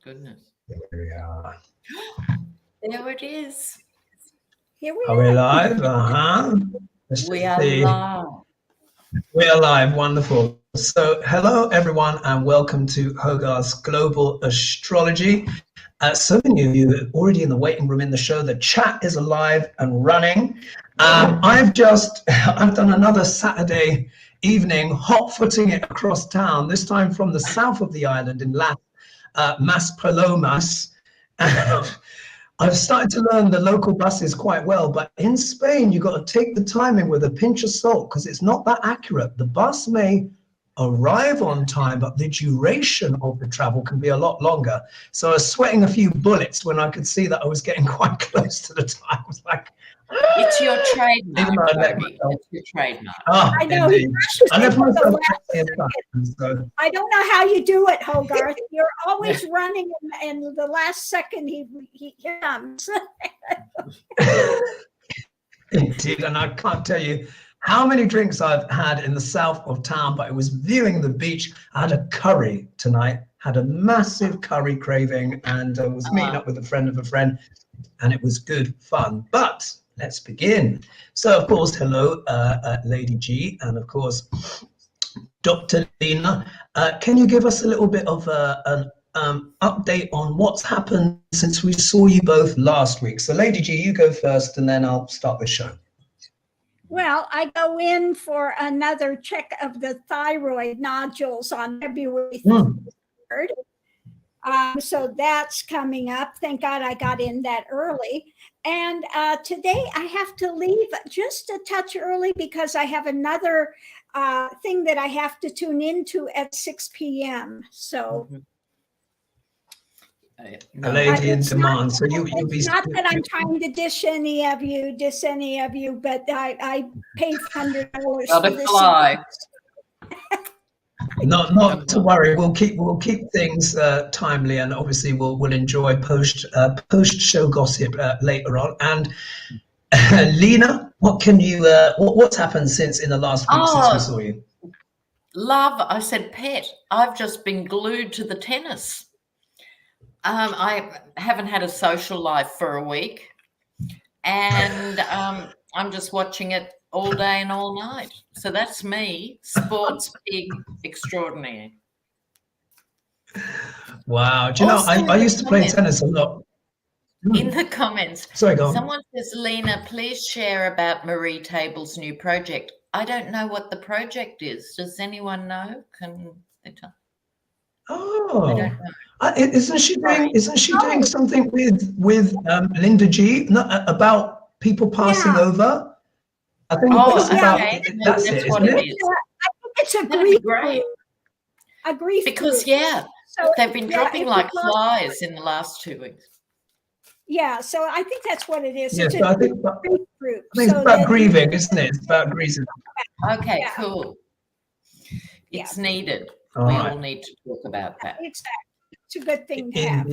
Goodness. Here we are. There it is. Here we Are we live? We are live. We are live. Wonderful. So, hello everyone, and welcome to HoGaLe's Global Astrology. So many of you are already in the waiting room in the show. The chat is alive and running. I've done another Saturday evening hot-footing it across town. This time from the south of the island in Mas Palomas. I've started to learn the local buses quite well, but in Spain, you've got to take the timing with a pinch of salt because it's not that accurate. The bus may arrive on time, but the duration of the travel can be a lot longer. So I was sweating a few bullets when I could see that I was getting quite close to the time. I was like, it's your trademark, it's your trademark. Oh, I know. I don't know how you do it, Hogarth. You're always running, and the last second he comes. Indeed, and I can't tell you how many drinks I've had in the south of town, but it was viewing the beach. I had a curry tonight, had a massive curry craving, and was meeting up with a friend of a friend, and it was good fun. But let's begin. So, of course, hello, Lady G, and of course, Dr. Lena. Can you give us a little bit of an update on what's happened since we saw you both last week? So, Lady G, you go first, and then I'll start the show. Well, I go in for another check of the thyroid nodules on February 3rd. So that's coming up. Thank God I got in that early. And today I have to leave just a touch early because I have another thing that I have to tune into at 6 p.m. So. A lady in demand. So you'll be. Not that I'm trying to diss any of you, but I paid $100 for this. Not to worry. We'll keep things timely, and obviously we'll enjoy post show gossip later on. And Lena, what can you what's happened since in the last week since we saw you? Love, I said pet. I've just been glued to the tennis. I haven't had a social life for a week, and I'm just watching it all day and all night. So that's me, sports pig extraordinaire. Wow. Do you know, I used to play tennis a lot. In the comments, sorry, go on. Someone says, Lena, please share about Marie Table's new project. I don't know what the project is. Does anyone know? Can they tell? Oh, I don't know. Isn't she doing something with Linda G about people passing over? I think it's about that's it, isn't it? I think it's a grief group. A grief because group. So they've been dropping like flies in the last 2 weeks. Yeah, so I think that's what it is. Yes, it's I think it's about grieving, isn't it? It's about grieving. Okay, cool. It's neated. All we right. all need to talk about that. It's a good thing to have.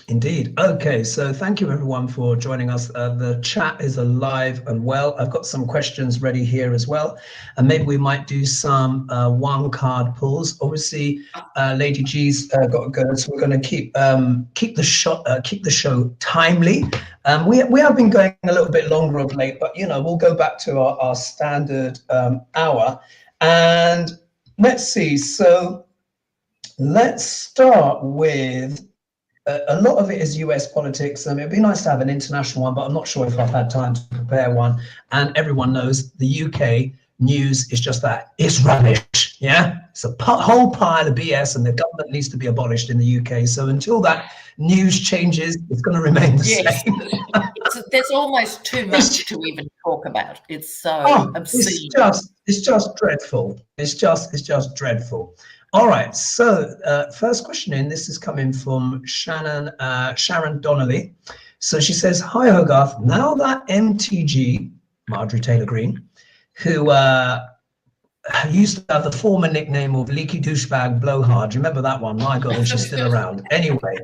Indeed. Okay, so thank you everyone for joining us. The chat is alive and well. I've got some questions ready here as well, and maybe we might do some one card pulls. Obviously, Lady G's got to go, so we're going to keep the show timely. We have been going a little bit longer of late, but you know we'll go back to our standard hour. And let's see. So let's start with. A lot of it is US politics. It'd be nice to have an international one, but I'm not sure if I've had time to prepare one. And everyone knows the UK news is just that. It's rubbish, yeah? It's a whole pile of BS, and the government needs to be abolished in the UK. So until that news changes, it's going to remain the same. There's almost too much to even talk about. It's so obscene. It's just dreadful. It's just dreadful. All right, so first question in, this is coming from Sharon Donnelly. So she says, hi Hogarth, now that MTG, Marjorie Taylor Greene, who used to have the former nickname of Leaky Douchebag Blowhard, do you remember that one? My God, and she's still around. Anyway,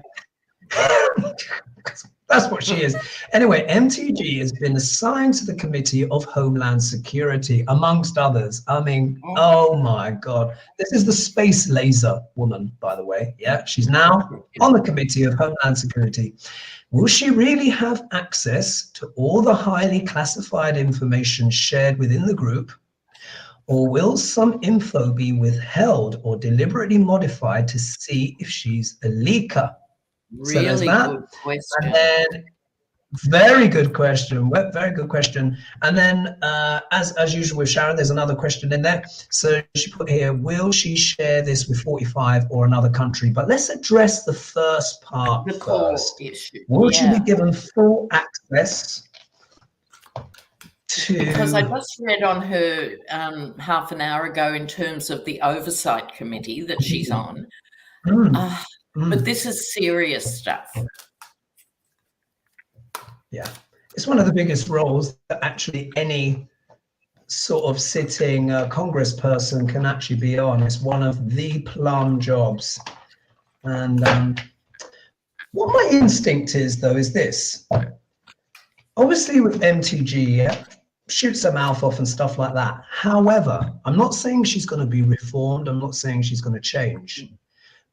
That's what she is. Anyway, MTG has been assigned to the Committee of Homeland Security, amongst others. I mean, oh my God. This is the space laser woman, by the way. Yeah, she's now on the Committee of Homeland Security. Will she really have access to all the highly classified information shared within the group? Or will some info be withheld or deliberately modified to see if she's a leaker? Really good question. And then, very good question. Very good question. And then, as usual with Sharon, there's another question in there. So she put here, will she share this with 45 or another country? But let's address the first part first. Will she be given full access to? Because I just read on her half an hour ago in terms of the oversight committee that she's on. But this is serious stuff. Yeah, it's one of the biggest roles that actually any sort of sitting congressperson can actually be on. It's one of the plum jobs. And what my instinct is, though, is this. Obviously, with MTG, shoots her mouth off and stuff like that. However, I'm not saying she's going to be reformed. I'm not saying she's going to change.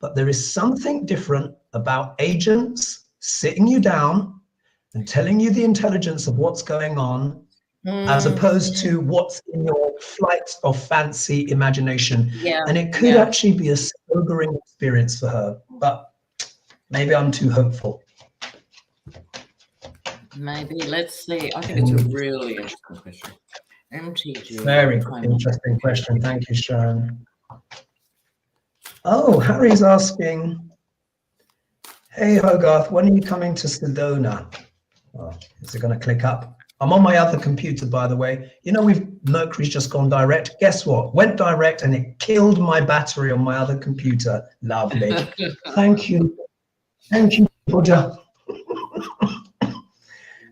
But there is something different about agents sitting you down and telling you the intelligence of what's going on, as opposed to what's in your flight of fancy imagination. And it could actually be a sobering experience for her, but maybe I'm too hopeful. Maybe, let's see. I think it's a really interesting question. MTG. Very interesting question. Thank you, Sharon. Oh, Harry's asking, hey, Hogarth, when are you coming to Sedona? Oh, is it going to click up? I'm on my other computer, by the way. You know, Mercury's just gone direct. Guess what? Went direct and it killed my battery on my other computer. Lovely. Thank you. Thank you, Roger.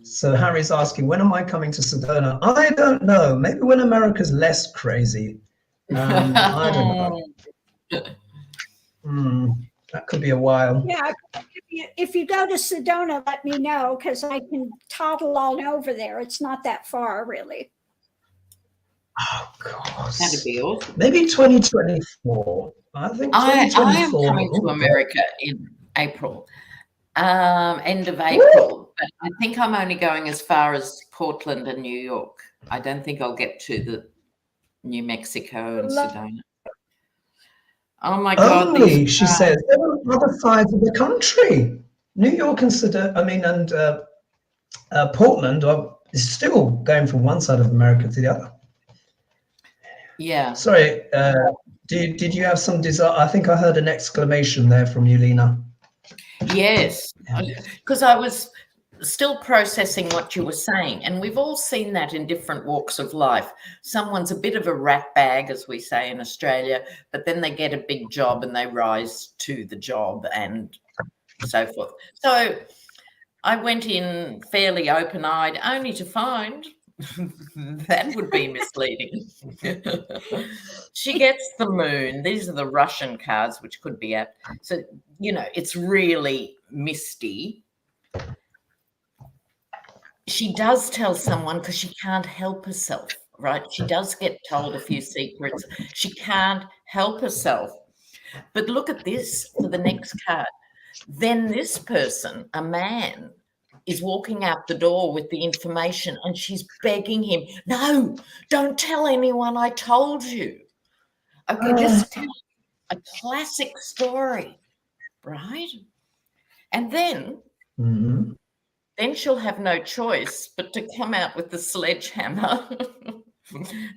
So Harry's asking, when am I coming to Sedona? I don't know. Maybe when America's less crazy. I don't know. That could be a while. Yeah, if you go to Sedona, let me know, because I can toddle all over there. It's not that far, really. Oh, God. That'd be awesome. Maybe 2024. I think 2024. I am coming to America in April, end of April. But I think I'm only going as far as Portland and New York. I don't think I'll get to the New Mexico and Sedona. Oh my God! Only, she says, there are other sides of the country. New York and Portland is still going from one side of America to the other. Yeah. Sorry, did you have some desire? I think I heard an exclamation there from you, Lena. Yes, because I was still processing what you were saying, and we've all seen that in different walks of life. Someone's a bit of a rat bag, as we say in Australia, but then they get a big job and they rise to the job and so forth. So I went in fairly open-eyed, only to find that would be misleading. She gets the moon. These are the Russian cards, which could be apt. So, you know, it's really misty. She does tell someone because she can't help herself, right? She does get told a few secrets. She can't help herself. But look at this for the next card. Then this person, a man, is walking out the door with the information and she's begging him, no, don't tell anyone I told you. Okay, just tell a classic story, right? And then... Then she'll have no choice but to come out with the sledgehammer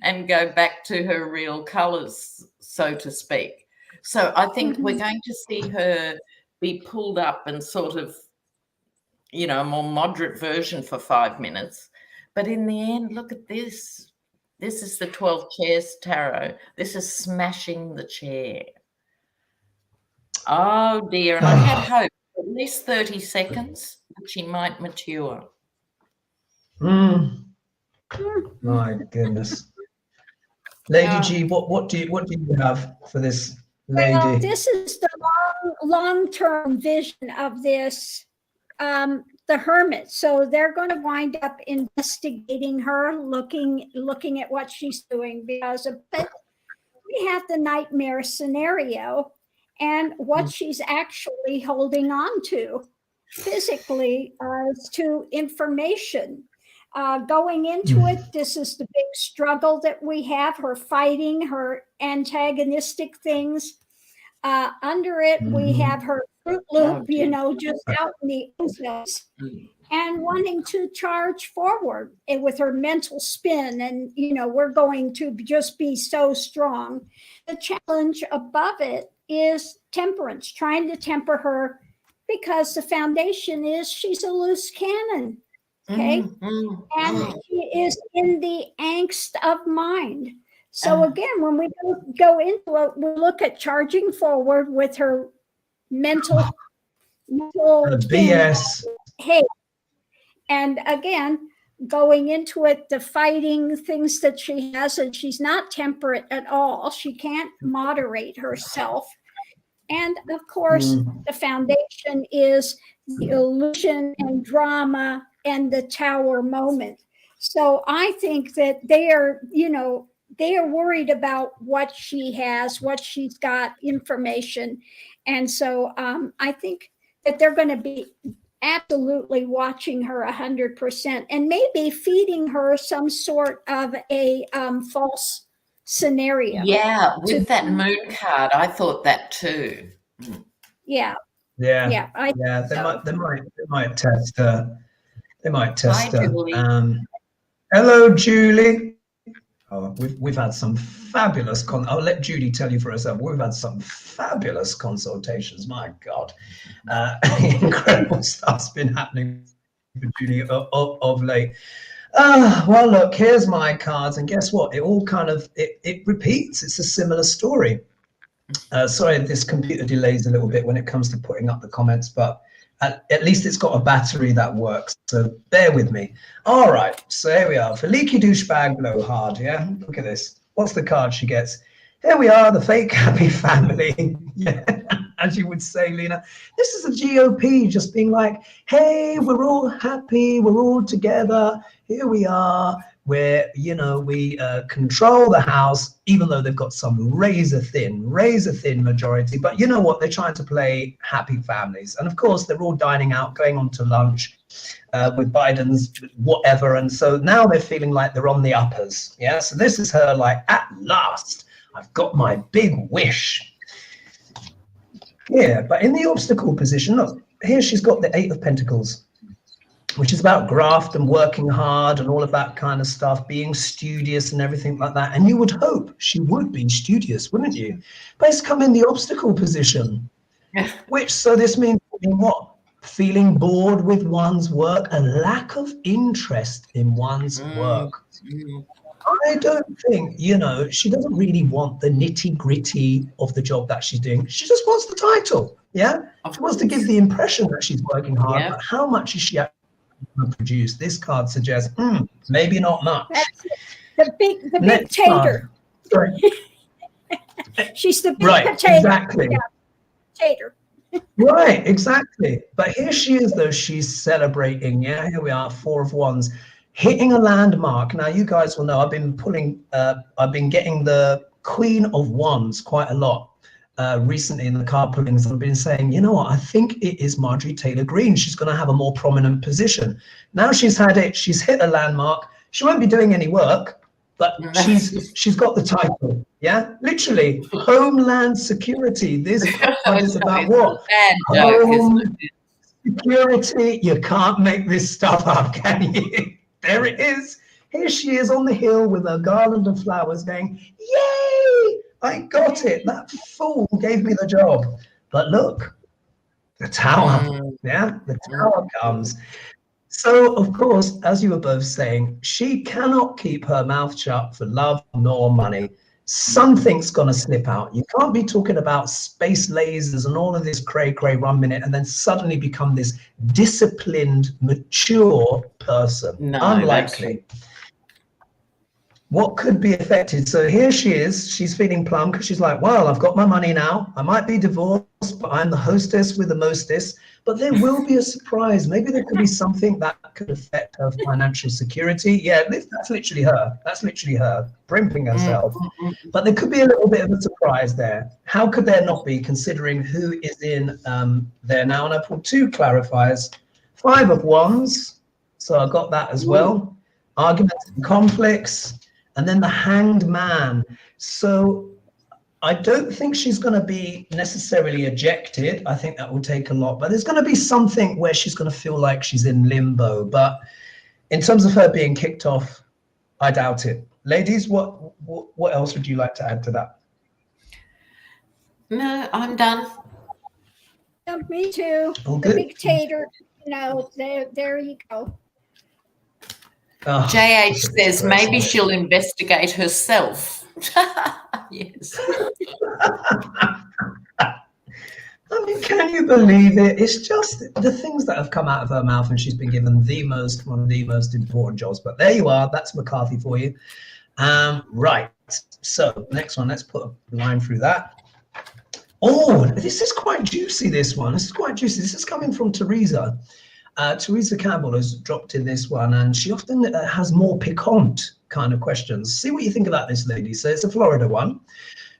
and go back to her real colours, so to speak. So I think we're going to see her be pulled up and sort of, you know, a more moderate version for 5 minutes. But in the end, look at this. This is the 12 chairs tarot. This is smashing the chair. Oh, dear. And I had hope. At least 30 seconds that she might mature. My goodness. Lady G, what do you have for this lady? Well, this is the long-term vision of this the Hermit. So they're going to wind up investigating her, looking at what she's doing, because we have the nightmare scenario and what she's actually holding on to physically to information. Going into it, this is the big struggle that we have, her fighting her antagonistic things. Under it, we have her Fruit Loop, just out in the ozone, and wanting to charge forward with her mental spin. And, we're going to just be so strong. The challenge above it is temperance, trying to temper her, because the foundation is she's a loose cannon. Okay. And she is in the angst of mind. So again, when we go into it, we look at charging forward with her mental BS. Hey, and again, going into it, the fighting things that she has, and she's not temperate at all. She can't moderate herself. And of course, the foundation is the illusion and drama and the tower moment. So I think that they are worried about what she has, what she's got, information. And so I think that they're going to be absolutely watching her 100% and maybe feeding her some sort of a false scenario. Yeah, with that moon card, I thought that too. Yeah. They might test her. They might test her. Hello, Julie. Oh, we've had some fabulous I'll let Judy tell you for herself. We've had some fabulous consultations. My God, incredible stuff's been happening for Judy of late. Well, look, here's my cards, and guess what? It all kind of it repeats. It's a similar story. Sorry, this computer delays a little bit when it comes to putting up the comments, but at least it's got a battery that works, so bear with me. All right, so here we are. For leaky douchebag blow hard, yeah? Look at this. What's the card she gets? Here we are, the fake happy family. Yeah, as you would say, Lena. This is a GOP just being like, hey, we're all happy, we're all together. Here we are. Where, we control the House, even though they've got some razor thin majority. But you know what? They're trying to play happy families. And of course, they're all dining out, going on to lunch with Biden's whatever. And so now they're feeling like they're on the uppers. Yeah. So this is her like, at last, I've got my big wish. Yeah. But in the obstacle position, look, here she's got the 8 of Pentacles, which is about graft and working hard and all of that kind of stuff, being studious and everything like that. And you would hope she would be studious, wouldn't you? But it's come in the obstacle position, so this means what? Feeling bored with one's work, a lack of interest in one's work. I don't think, she doesn't really want the nitty gritty of the job that she's doing. She just wants the title, yeah? She wants to give the impression that she's working hard, but how much is she actually produce? This card suggests maybe not much. That's the big tater. She's the big potato. Exactly. Yeah, tater. Right, exactly. But here she is, though. She's celebrating. Yeah, here we are, 4 of Wands, hitting a landmark. Now, you guys will know I've been getting the Queen of Wands quite a lot. Recently in the card pullings, I've been saying, you know what, I think it is Marjorie Taylor Greene. She's going to have a more prominent position. Now she's had it, she's hit a landmark. She won't be doing any work, but she's got the title. Yeah, literally, Homeland Security. This card is about what? Home security. You can't make this stuff up, can you? There it is. Here she is on the hill with a garland of flowers going, yay! I got it. That fool gave me the job. But look, the tower, the tower comes. So, of course, as you were both saying, she cannot keep her mouth shut for love nor money. Something's going to slip out. You can't be talking about space lasers and all of this cray-cray 1 minute and then suddenly become this disciplined, mature person. No, unlikely. What could be affected? So here she is. She's feeling plum because she's like, well, I've got my money now. I might be divorced, but I'm the hostess with the mostess. But there will be a surprise. Maybe there could be something that could affect her financial security. Yeah, that's literally her. That's literally her primping herself. But there could be a little bit of a surprise there. How could there not be, considering who is in there now? And I pulled 2 clarifiers. 5 of Wands. So I got that as well. Arguments and conflicts. And then the Hanged Man. So I don't think she's going to be necessarily ejected. I think that will take a lot. But there's going to be something where she's going to feel like she's in limbo. But in terms of her being kicked off, I doubt it. Ladies, what else would you like to add to that? No, I'm done. Me too. All The good. dictator, there you go. Oh, JH says maybe she'll investigate herself. Yes. I mean, can you believe it? It's just the things that have come out of her mouth, and she's been given one of the most important jobs. But there you are. That's McCarthy for you. Right. So next one, let's put a line through that. Oh, this is quite juicy, this one. This is quite juicy. This is coming from Teresa. Teresa Campbell has dropped in this one, and she often has more piquant kind of questions. See what you think about this, lady. So it's a Florida one.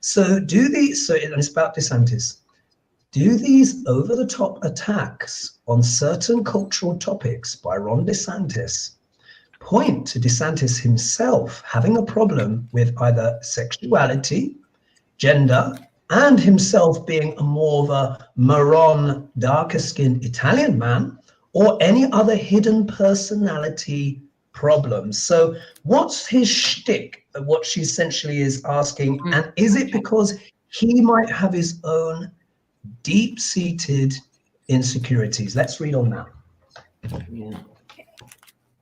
So and it's about DeSantis. Do these over-the-top attacks on certain cultural topics by Ron DeSantis point to DeSantis himself having a problem with either sexuality, gender, and himself being more of a marron, darker-skinned Italian man, or any other hidden personality problems? So what's his shtick? What she essentially is asking, and is it because he might have his own deep-seated insecurities? Let's read on now. Yeah.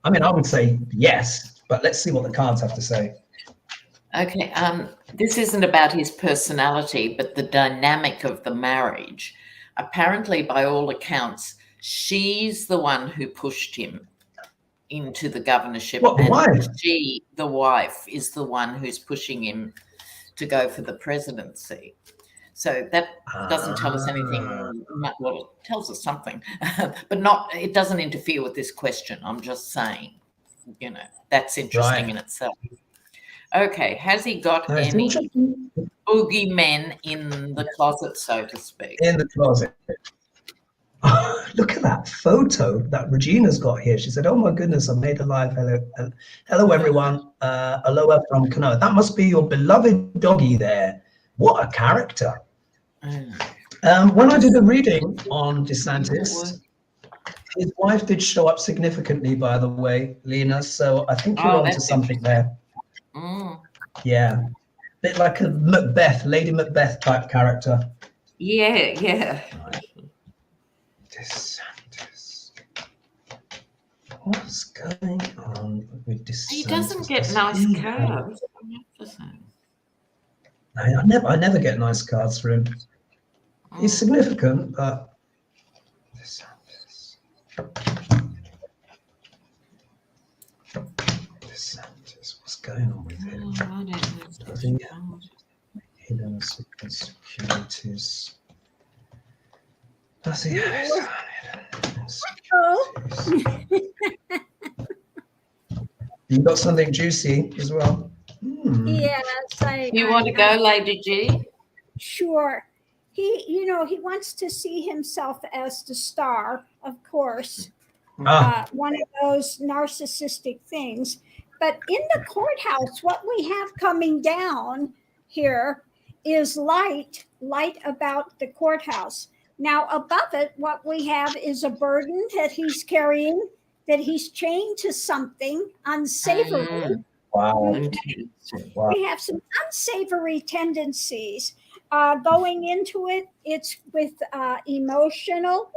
I mean, I would say yes, but let's see what the cards have to say. Okay, this isn't about his personality, but the dynamic of the marriage. Apparently, by all accounts, she's the one who pushed him into the governorship. What, the wife? She, the wife, is the one who's pushing him to go for the presidency. So that doesn't tell us anything. Well, it tells us something, but it doesn't interfere with this question. I'm just saying, that's interesting in itself. Okay, has he got any boogeymen in the closet, so to speak? In the closet. Oh, look at that photo that Regina's got here. She said, oh my goodness, I made a live. Hello everyone. Aloha from Kanoa. That must be your beloved doggy there. What a character. When I did a reading on DeSantis, his wife did show up significantly, by the way, Lena. So I think you're onto something there. Yeah. Bit like a Macbeth, Lady Macbeth type character. Yeah. Right. DeSantis. What's going on with DeSantis? He doesn't get nice cards. I never get nice cards for him. He's significant, but DeSantis. What's going on with him? Does he have hidden insecurities? Does he have hidden insecurities? You got something juicy as well. Yes, You want to go, Lady G? Sure. He wants to see himself as the star, of course. One of those narcissistic things. But in the courthouse, what we have coming down here is light about the courthouse. Now, above it, what we have is a burden that he's carrying, that he's chained to something unsavory. Wow. We have some unsavory tendencies. Going into it, it's with emotional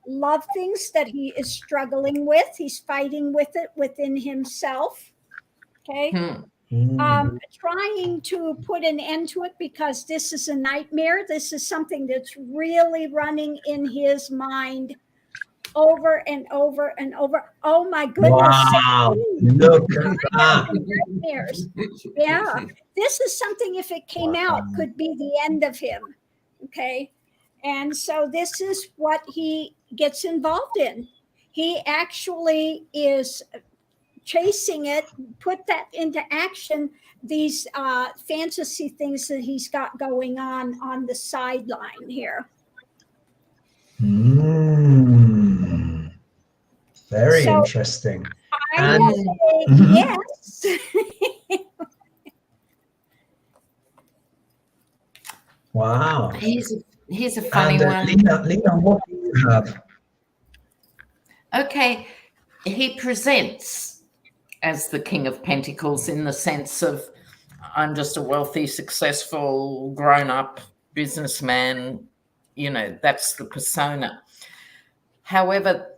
love things that he is struggling with. He's fighting with it within himself. Okay. Trying to put an end to it because this is a nightmare. This is something that's really running in his mind over and over and over. Oh my goodness. Wow, look at that. Nightmares. Yeah. This is something, if it came out, could be the end of him. Okay. And so this is what he gets involved in. He actually is chasing it, put that into action, these fantasy things that he's got going on the sideline here. Very interesting. I will say yes. Wow. Here's a funny one. Lena, what do you have? Okay, he presents as the King of Pentacles in the sense of, I'm just a wealthy, successful, grown-up businessman. You know, that's the persona. However,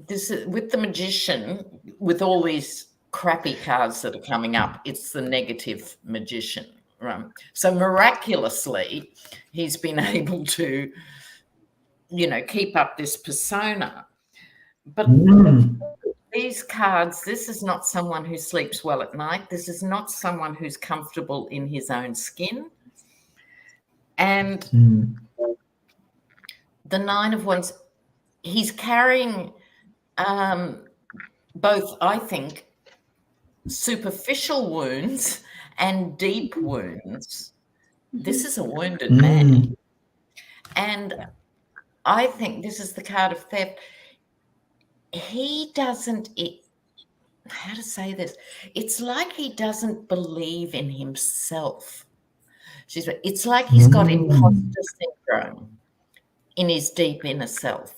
this is, with the Magician, with all these crappy cards that are coming up, it's the negative Magician. Right? So miraculously, he's been able to, you know, keep up this persona. But these cards, this is not someone who sleeps well at night. This is not someone who's comfortable in his own skin. And the Nine of Wands, he's carrying both, I think, superficial wounds and deep wounds. This is a wounded man. And I think this is the card of theft. He doesn't, how to say this? It's like he doesn't believe in himself. It's like he's got imposter syndrome in his deep inner self.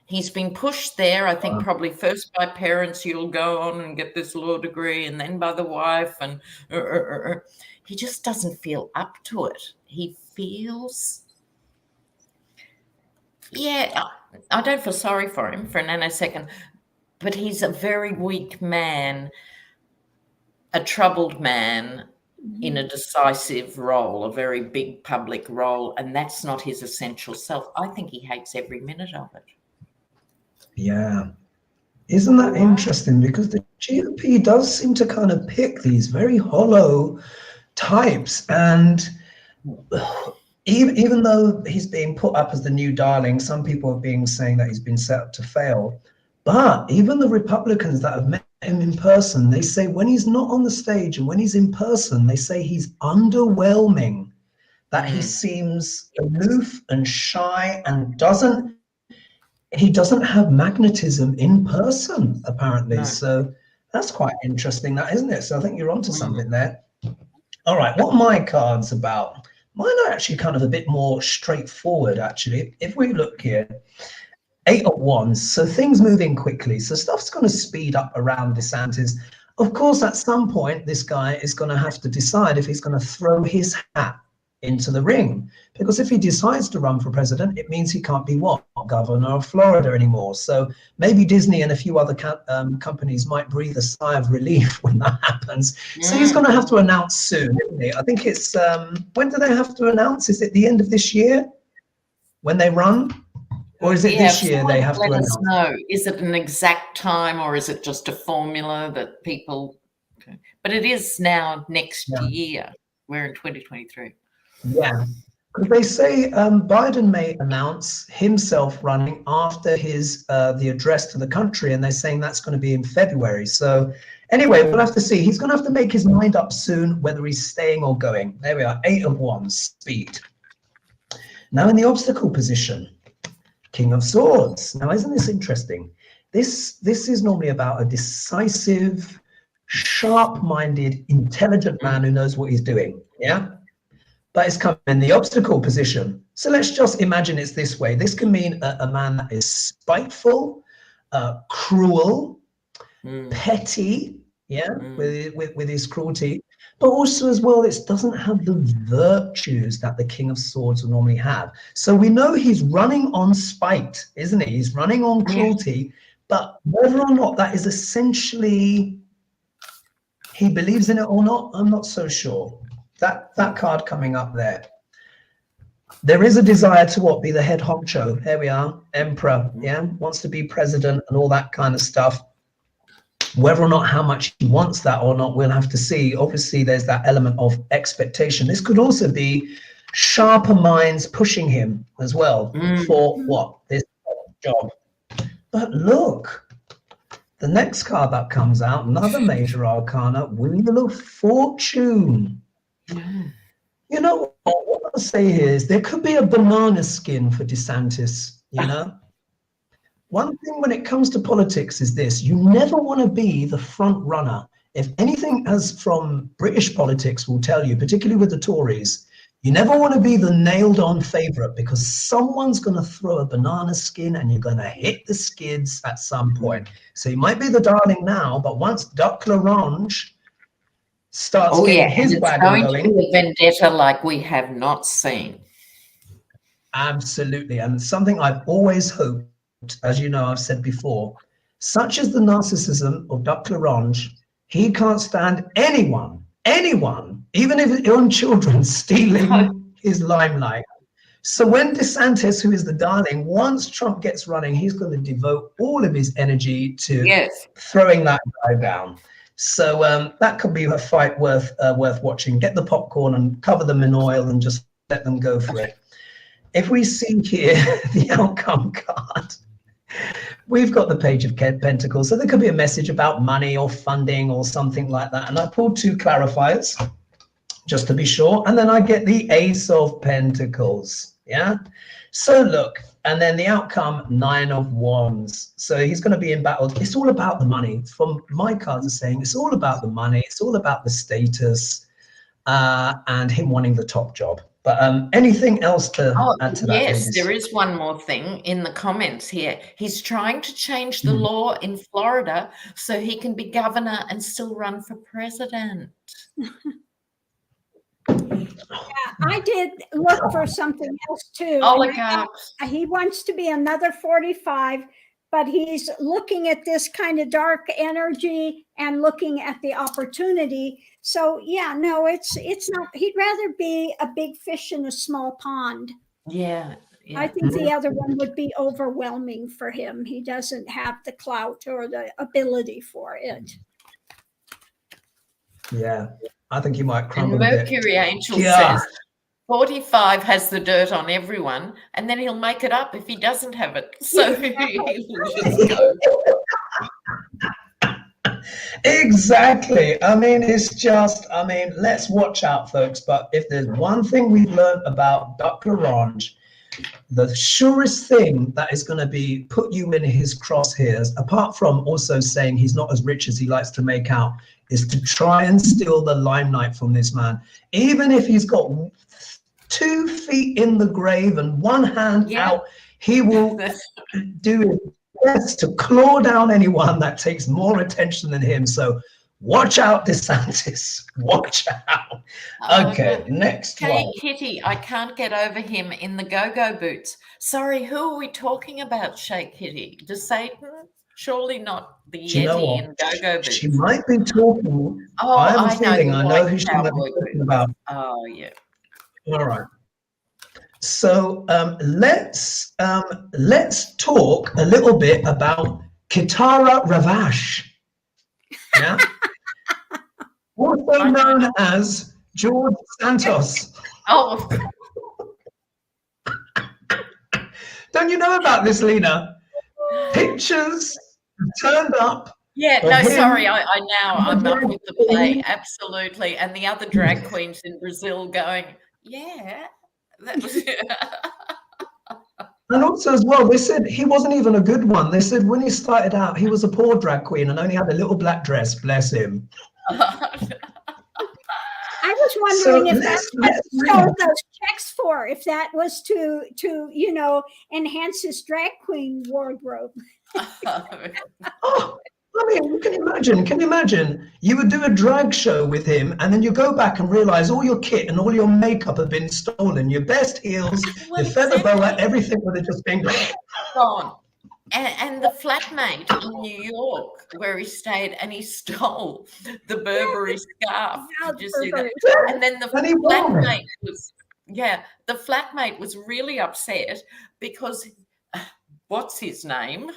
He's been pushed there, I think, probably first by parents, you'll go on and get this law degree, and then by the wife, and he just doesn't feel up to it. He feels, I don't feel sorry for him for a nanosecond, but he's a very weak man, a troubled man in a decisive role, a very big public role, and that's not his essential self. I think he hates every minute of it. Yeah. Isn't that interesting? Because the GOP does seem to kind of pick these very hollow types. And even though he's being put up as the new darling, some people are saying that he's been set up to fail. But even the Republicans that have met him in person, they say when he's not on the stage and when he's in person, they say he's underwhelming, that he seems aloof and shy and he doesn't have magnetism in person, apparently. No. So that's quite interesting, that, isn't it? So I think you're onto something there. All right, what are my cards about? Mine are actually kind of a bit more straightforward, actually. If we look here, 8 of Wands, so things moving quickly. So stuff's going to speed up around DeSantis. Of course, at some point, this guy is going to have to decide if he's going to throw his hat into the ring, because if he decides to run for president, it means he can't be governor of Florida anymore. So maybe Disney and a few other companies might breathe a sigh of relief when that happens. So he's going to have to announce soon, isn't he? I think it's when do they have to announce? Is it the end of this year when they run, or is it this year they have to announce? No, is it an exact time, or is it just a formula that people? Okay. But it is now next year. We're in 2023. Yeah, because they say Biden may announce himself running after his the address to the country, and they're saying that's going to be in February. So anyway, we'll have to see. He's going to have to make his mind up soon whether he's staying or going. There we are, 8 of Wands, speed. Now in the obstacle position, King of Swords. Now isn't this interesting? This is normally about a decisive, sharp-minded, intelligent man who knows what he's doing. Yeah. But it's come in the obstacle position. So let's just imagine it's this way. This can mean a man that is spiteful, cruel, petty, with his cruelty, but also as well, it doesn't have the virtues that the King of Swords will normally have. So we know he's running on spite, isn't he? He's running on cruelty, but whether or not that is essentially he believes in it or not, I'm not so sure. That card coming up there. there is a desire to what? Be the head honcho. Here we are, emperor, yeah, wants to be president and all that kind of stuff. Whether or not how much he wants that or not, we'll have to see. Obviously, there's that element of expectation. This could also be sharper minds pushing him as well for what? This job. But look, the next card that comes out, another major arcana, Wheel of Fortune. You know, what I'll say here is there could be a banana skin for DeSantis, you know? One thing when it comes to politics is this: you never want to be the front runner. If anything, as from British politics will tell you, particularly with the Tories, you never want to be the nailed on favorite, because someone's going to throw a banana skin and you're going to hit the skids at some point. So you might be the darling now, but once Duck L'Orange starts getting his wagon going, to be a vendetta like we have not seen. Absolutely. And something I've always hoped, as you know, I've said before, such as the narcissism of Duck L'Orange, he can't stand anyone, even if his own children, stealing his limelight. So when DeSantis, who is the darling, once Trump gets running, he's going to devote all of his energy to throwing that guy down. So that could be a fight worth watching. Get the popcorn and cover them in oil and just let them go for it. If we see here the outcome card, we've got the Page of Pentacles. So there could be a message about money or funding or something like that. And I pulled 2 clarifiers just to be sure. And then I get the Ace of Pentacles. Yeah. So look, and then the outcome, 9 of Wands. So he's going to be in battle. It's all about the money. From my cards are saying it's all about the money. It's all about the status and him wanting the top job. But anything else to add to that? Yes, ladies? there is one more thing in the comments here. He's trying to change the law in Florida so he can be governor and still run for president. I did look for something else too. Oligarchs. He wants to be another 45, but he's looking at this kind of dark energy and looking at the opportunity. So yeah, no, it's not. He'd rather be a big fish in a small pond. Yeah. I think the other one would be overwhelming for him. He doesn't have the clout or the ability for it. Yeah, I think he might crumble. And Mercury Angel says 45 has the dirt on everyone, and then he'll make it up if he doesn't have it. So he'll just go. Exactly. I mean, it's just, let's watch out, folks. But if there's one thing we've learned about Duck L'Orange, the surest thing that is going to be put you in his crosshairs, apart from also saying he's not as rich as he likes to make out, is to try and steal the limelight from this man. Even if he's got 2 feet in the grave and 1 hand out, he will do his best to claw down anyone that takes more attention than him. So watch out, DeSantis. Watch out. Okay, next one. Hey, Kitty, I can't get over him in the go-go boots. Sorry, who are we talking about, Shay Kitty? Satan? Surely not the Yeti in go-go boots. She might be talking. I have a feeling I know who she might be talking about. Oh, yeah. All right. So let's talk a little bit about Kitara Ravache. Yeah. Also known as George Santos. Oh. Don't you know about this, Lena? Pictures turned up. Yeah, no, sorry, I'm up with the play, absolutely. And the other drag queens in Brazil going, yeah, that was And also as well, they said he wasn't even a good one. They said when he started out, he was a poor drag queen and only had a little black dress, bless him. I was wondering if that's what he stole those checks for, if that was to enhance his drag queen wardrobe. Oh, I mean, can you imagine? You would do a drag show with him and then you go back and realize all your kit and all your makeup have been stolen. Your best heels, your feather boa, everything would have just been gone. And the flatmate in New York where he stayed and he stole the Burberry scarf. Did you see that? And then the flatmate was yeah, the flatmate was really upset because what's his name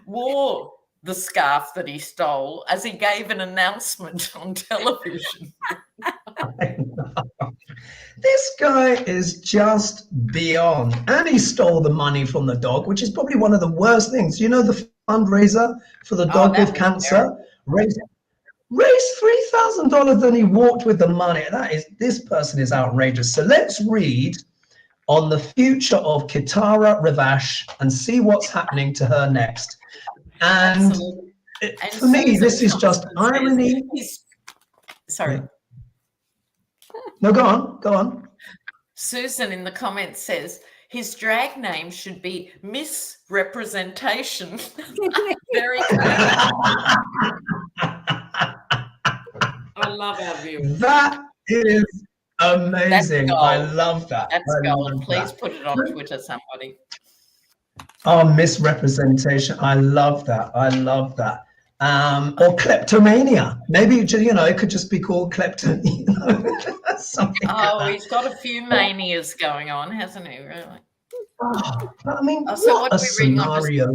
wore the scarf that he stole as he gave an announcement on television. This guy is just beyond. And he stole the money from the dog, which is probably one of the worst things. You know, the fundraiser for the dog with cancer raised $3,000, and he walked with the money. This person is outrageous. So let's read on the future of Kitara Ravache and see what's happening to her next. And for me, this is just irony. Sorry. No, go on. Susan in the comments says his drag name should be Misrepresentation. Very good. I love our viewers. That is amazing. I love that. That's gold. Please put it on Twitter, somebody. Oh, misrepresentation. I love that. Or kleptomania. Maybe, it could just be called kleptomania. He's got a few manias going on, hasn't he, really? I mean, so what a scenario.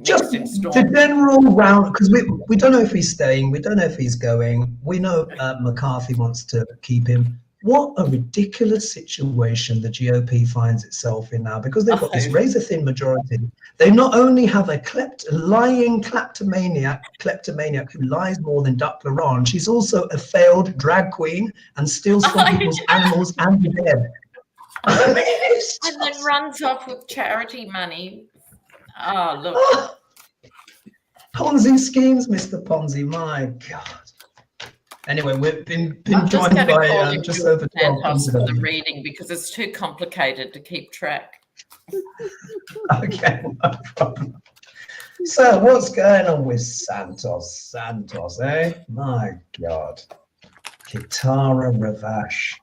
Just the general round, because we don't know if he's staying, we don't know if he's going. We know McCarthy wants to keep him. What a ridiculous situation the GOP finds itself in now, because they've got this razor-thin majority. They not only have a lying kleptomaniac who lies more than Duck LaRange, she's also a failed drag queen and steals from people's animals and dead. And then runs off with charity money. Oh, look. Ponzi schemes, Mr. Ponzi, my God. Anyway, we've been joined by just over 12 Santos for the reading because it's too complicated to keep track. Okay, no problem. So what's going on with Santos? Santos, eh? My God. Kitara Ravache.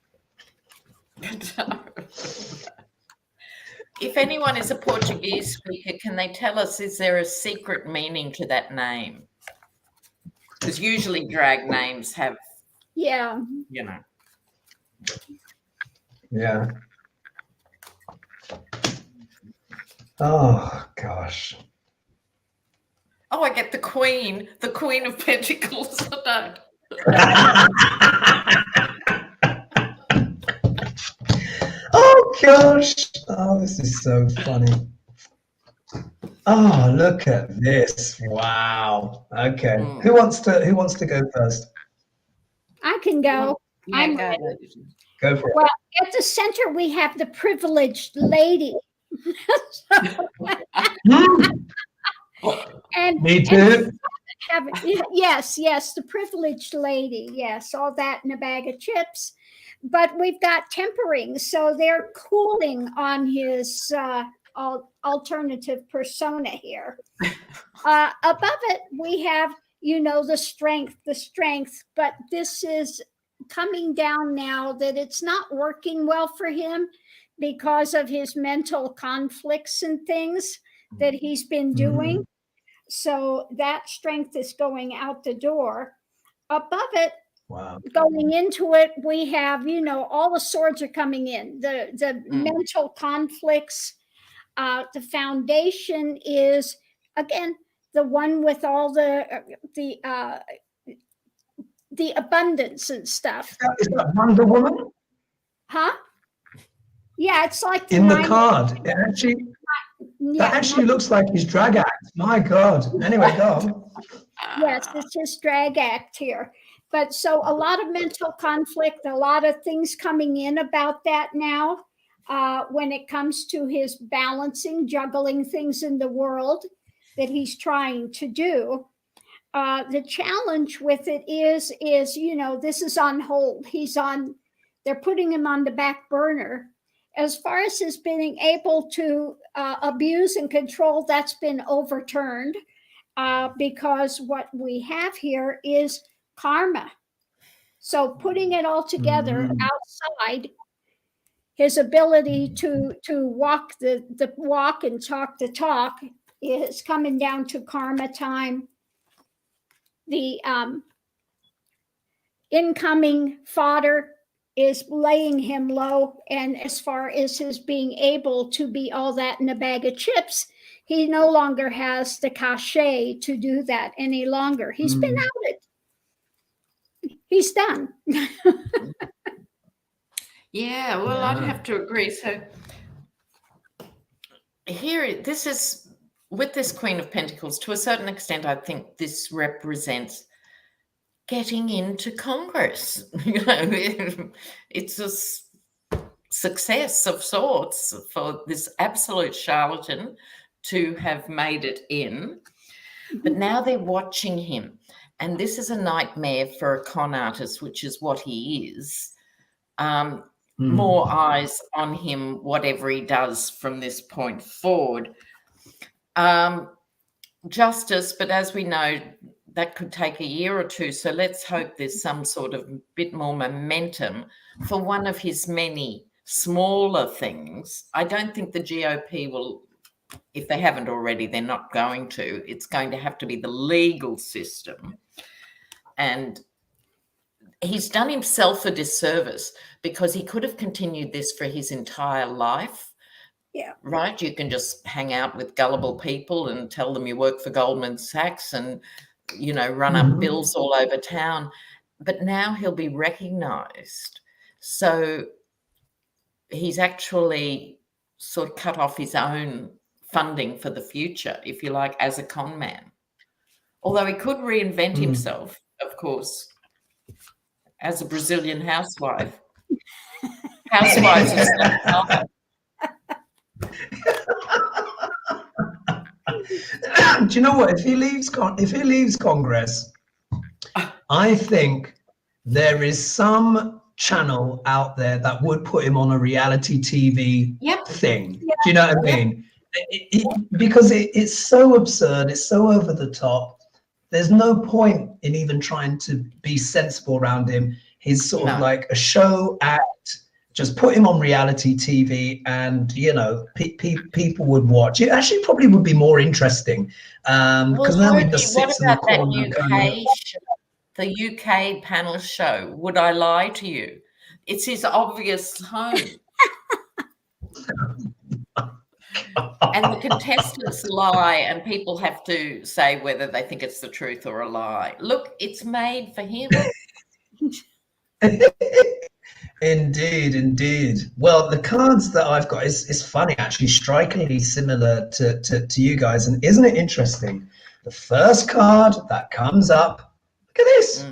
If anyone is a Portuguese speaker, can they tell us, is there a secret meaning to that name? Because usually drag names have, Yeah. Yeah. Oh, gosh. Oh, I get the Queen of Pentacles. I don't. Oh, gosh. Oh, this is so funny. Oh, look at this. Wow. Okay. Who wants to go first? I can go. I'm ready. Go for it. Well, at the center, we have the privileged lady. And me too. Yes, the privileged lady. Yes, all that in a bag of chips. But we've got tempering, so they're cooling on his alternative persona here. Above it, we have, the strength, but this is coming down now that it's not working well for him because of his mental conflicts and things that he's been doing. So that strength is going out the door. Above it, going into it, we have, all the swords are coming in. The mental conflicts. The foundation is, again, the one with all the abundance and stuff. Is that Wonder Woman? Huh? Yeah, it's like in the card. That actually looks like his drag act. My God. Anyway, go on. Yes, it's his drag act here. But so a lot of mental conflict, a lot of things coming in about that now. When it comes to his balancing, juggling things in the world that he's trying to do. The challenge with it is, this is on hold. They're putting him on the back burner. As far as his being able to abuse and control, that's been overturned because what we have here is karma. So putting it all together outside, his ability to walk the walk and talk the talk is coming down to karma time. The incoming fodder is laying him low. And as far as his being able to be all that in a bag of chips, he no longer has the cachet to do that any longer. He's been outed. He's done. Yeah, well, I'd have to agree. So here, this is, with this Queen of Pentacles, to a certain extent, I think this represents getting into Congress. You know, it's a success of sorts for this absolute charlatan to have made it in. But now they're watching him. And this is a nightmare for a con artist, which is what he is. More eyes on him, whatever he does from this point forward. Justice, but as we know, that could take a year or two. So let's hope there's some sort of bit more momentum for one of his many smaller things. I don't think the GOP will, if they haven't already, they're not going to. It's going to have to be the legal system. And he's done himself a disservice because he could have continued this for his entire life. Yeah. Right? You can just hang out with gullible people and tell them you work for Goldman Sachs and, you know, run up bills all over town. But now he'll be recognized. So he's actually sort of cut off his own funding for the future, if you like, as a con man. Although he could reinvent himself, of course, as a Brazilian housewife. Housewives are still Do you know what? If he leaves Congress, I think there is some channel out there that would put him on a reality TV thing. Do you know what I mean? Because it's so absurd, it's so over the top. There's no point in even trying to be sensible around him. He's sort of like a show act. Just put him on reality TV and, you know, people would watch. It actually probably would be more interesting. Because now he just sits in the corner. The UK panel show, Would I Lie to You? It's his obvious home. And the contestants lie and people have to say whether they think it's the truth or a lie. Look, it's made for him. Indeed. Well, the cards that I've got is funny, actually, strikingly similar to you guys. And isn't it interesting? The first card that comes up, look at this.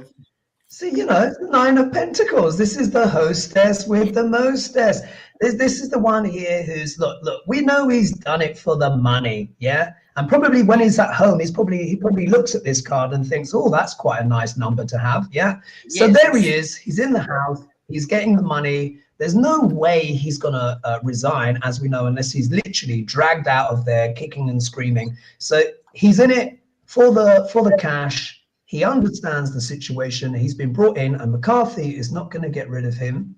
See, you know, the Nine of Pentacles. This is the hostess with the mostess. This is the one here who's, look, we know he's done it for the money, yeah? And probably when he's at home, he probably looks at this card and thinks, oh, that's quite a nice number to have, yeah? Yes. So there he is. He's in the house. He's getting the money. There's no way he's going to resign, as we know, unless he's literally dragged out of there kicking and screaming. So he's in it for the cash. He understands the situation. He's been brought in, and McCarthy is not going to get rid of him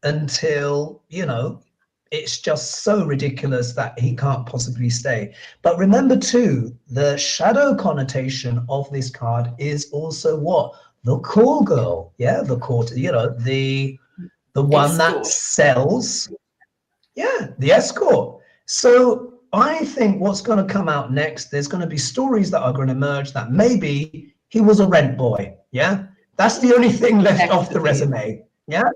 until, you know, it's just so ridiculous that he can't possibly stay. But remember, too, the shadow connotation of this card is also what? The call girl, yeah, the court, you know, the one escort that sells, yeah, the escort. So I think what's going to come out next, there's going to be stories that are going to emerge that maybe he was a rent boy, yeah. That's the only thing left off the resume, yeah.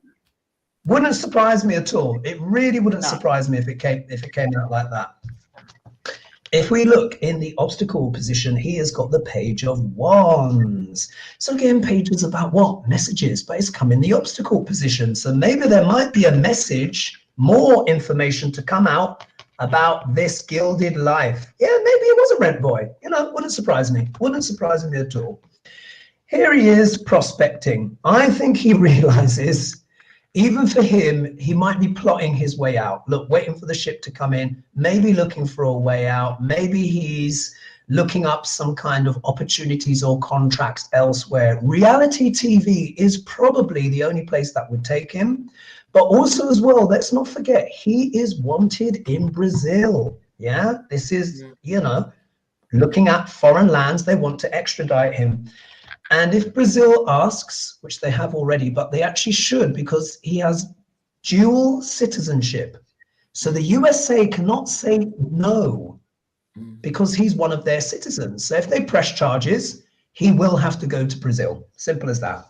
Wouldn't surprise me at all. It really wouldn't surprise me if it came out like that. If we look in the obstacle position, he has got the Page of Wands. So again, pages about what? Messages, but it's come in the obstacle position. So maybe there might be a message, more information to come out about this gilded life. Yeah, maybe it was a rent boy. You know, wouldn't surprise me. Wouldn't surprise me at all. Here he is prospecting. I think he realizes, even for him, he might be plotting his way out. Look, waiting for the ship to come in, maybe looking for a way out. Maybe he's looking up some kind of opportunities or contracts elsewhere. Reality TV is probably the only place that would take him. But also as well, let's not forget, he is wanted in Brazil. Yeah, this is, you know, looking at foreign lands. They want to extradite him. And if Brazil asks, which they have already, but they actually should, because he has dual citizenship. So the USA cannot say no because he's one of their citizens. So if they press charges, he will have to go to Brazil. Simple as that.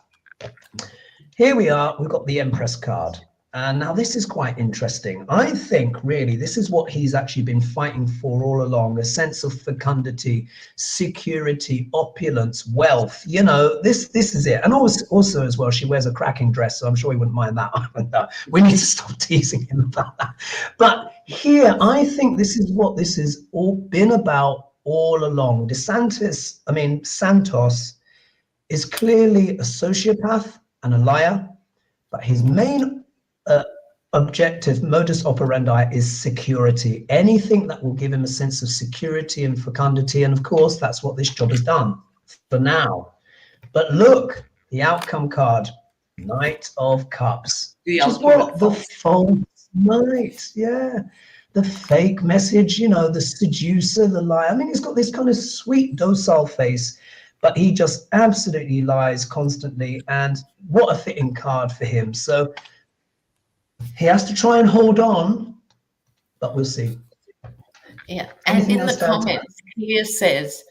Here we are. We've got the Empress card. And now this is quite interesting. I think really this is what he's actually been fighting for all along, a sense of fecundity, security, opulence, wealth. You know, this is it. And also as well, she wears a cracking dress, so I'm sure he wouldn't mind that. We need to stop teasing him about that. But here, I think this is what this has all been about all along. Santos is clearly a sociopath and a liar, but his main objective, modus operandi, is security. Anything that will give him a sense of security and fecundity. And of course, that's what this job has done for now. But look, the outcome card, Knight of Cups. Which is what? The false knight. Yeah. The fake message, you know, the seducer, the liar. I mean, he's got this kind of sweet, docile face, but he just absolutely lies constantly. And what a fitting card for him. So he has to try and hold on, but we'll see. Yeah, and in the comments, Kia says,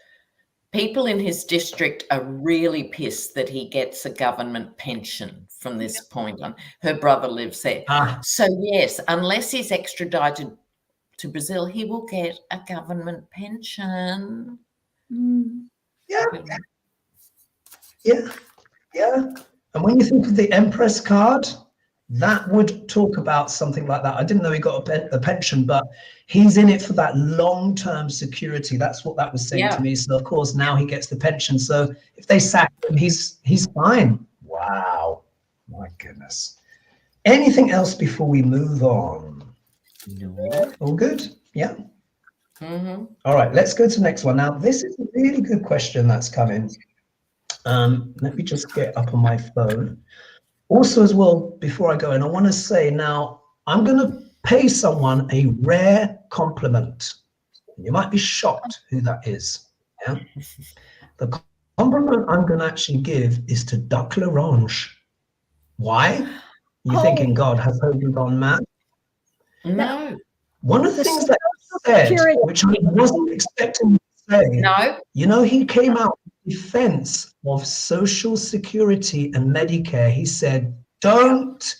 people in his district are really pissed that he gets a government pension from this point on. Her brother lives there. So yes, unless he's extradited to Brazil, he will get a government pension. Yeah. And when you think of the Empress card, that would talk about something like that. I didn't know he got a pension, but he's in it for that long-term security. That's what that was saying to me. So of course now he gets the pension. So if they sack him, he's fine. Wow, my goodness. Anything else before we move on? No. All good? Yeah. All right, let's go to the next one. Now this is a really good question that's coming. Let me just get up on my phone. Also, as well, before I go in, I want to say now, I'm going to pay someone a rare compliment. You might be shocked who that is. Yeah. The compliment I'm going to actually give is to Duck L'Orange. Why? You're thinking, God, has Hogan gone mad? No. One of the things that he said, which I wasn't expecting to say, you know, he came out in defense of Social Security and Medicare. He said, don't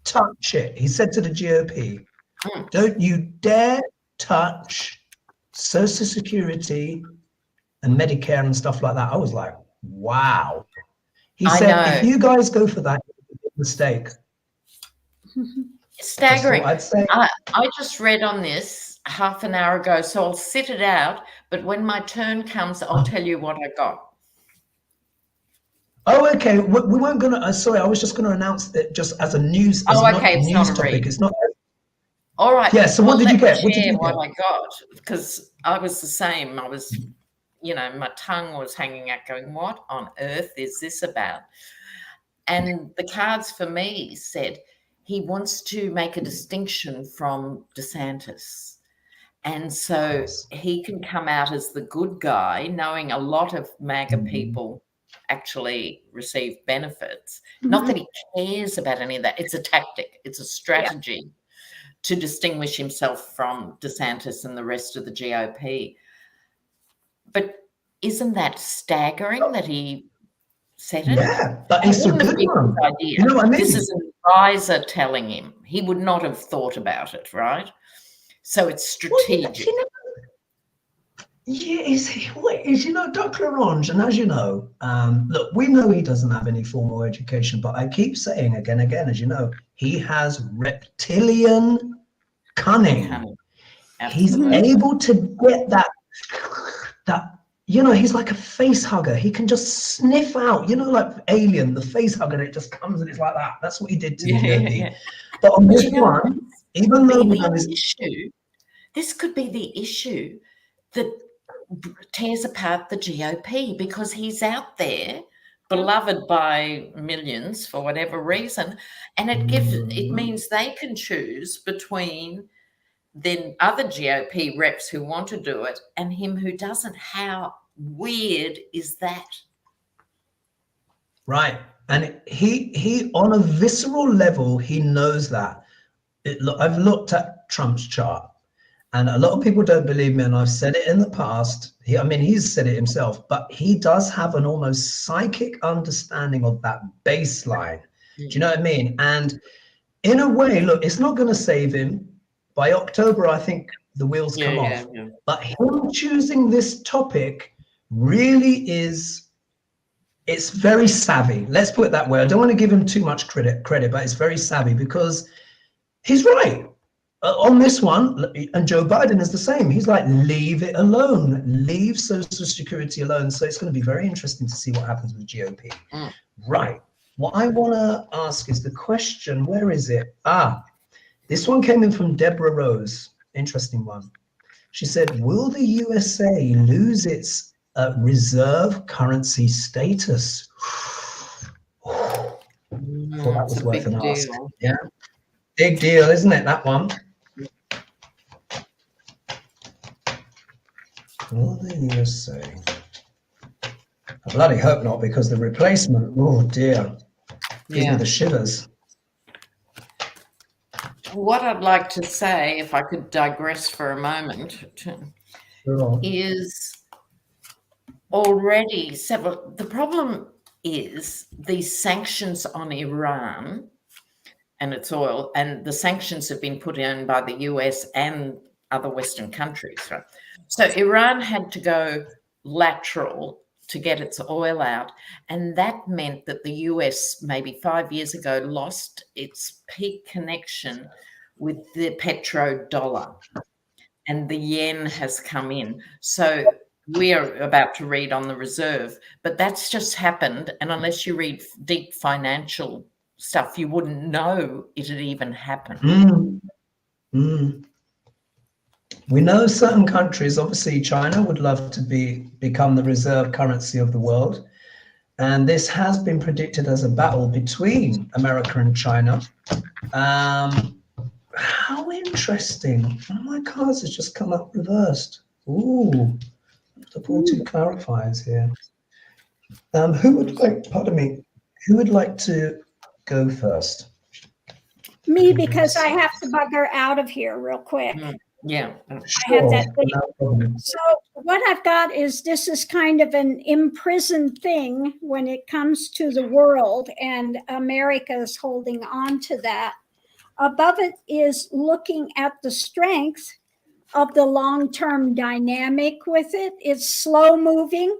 touch it. He said to the GOP, don't you dare touch Social Security and Medicare and stuff like that. I was like, wow. He said, if you guys go for that, it's a mistake. Staggering. I'd say. I just read on this half an hour ago, so I'll sit it out. But when my turn comes, I'll tell you what I got. Oh, okay. We weren't going to. Sorry, I was just going to announce it just as a news. Okay, it's not a news topic. It's not. All right. Yeah. So what did you get? What did you get? What I got, because I was the same. I was, you know, my tongue was hanging out, going, "What on earth is this about?" And the cards for me said he wants to make a distinction from DeSantis. And so he can come out as the good guy, knowing a lot of MAGA people actually receive benefits. Not that he cares about any of that. It's a tactic. It's a strategy to distinguish himself from DeSantis and the rest of the GOP. But isn't that staggering that he said it? Yeah, but it's a good one. Idea. You know what I mean? This is an advisor telling him. He would not have thought about it, right? So it's strategic. You know, Dr. L'Orange, and as you know, look, we know he doesn't have any formal education, but I keep saying again, as you know, he has reptilian cunning. He's able to get that, you know, he's like a face hugger. He can just sniff out, you know, like Alien, the face hugger, and it just comes and it's like that. That's what he did to the GOP. But on this one, even though we have this issue, this could be the issue that tears apart the GOP, because he's out there, beloved by millions for whatever reason, and it means they can choose between then other GOP reps who want to do it and him who doesn't. How weird is that? Right. And he on a visceral level, he knows that. I've looked at Trump's chart, and a lot of people don't believe me, and I've said it in the past. He's said it himself, but he does have an almost psychic understanding of that baseline. Do you know what I mean? And in a way, look, it's not going to save him. By October, I think the wheels come off. Yeah. But him choosing this topic really is, it's very savvy. Let's put it that way. I don't want to give him too much credit, but it's very savvy because he's right on this one. And Joe Biden is the same. He's like, leave it alone, leave Social Security alone. So it's going to be very interesting to see what happens with GOP. Right. What I want to ask is the question, where is it? This one came in from Deborah Rose. Interesting one. She said, will the USA lose its reserve currency status? I thought that was worth an ask. Yeah. Big deal, isn't it, that one? Will the USA? I bloody hope not, because the replacement, oh dear, gives me the shivers. What I'd like to say, if I could digress for a moment, is already several. The problem is these sanctions on Iran and its oil, and the sanctions have been put in by the US and other Western countries. Right? So Iran had to go lateral to get its oil out, and that meant that the US maybe 5 years ago lost its peak connection with the petrodollar, and the yen has come in. So we are about to read on the reserve, but that's just happened, and unless you read deep financial stuff, you wouldn't know it had even happened. We know certain countries, obviously China would love to become the reserve currency of the world. And this has been predicted as a battle between America and China. How interesting. One of my cards has just come up reversed. Ooh, the pull two clarifiers here. Who would like to go first? Me, because I have to bugger out of here real quick. Yeah, sure. I have that thing. So what I've got is, this is kind of an imprisoned thing when it comes to the world, and America is holding on to that. Above it is looking at the strength of the long-term dynamic with it. It's slow moving.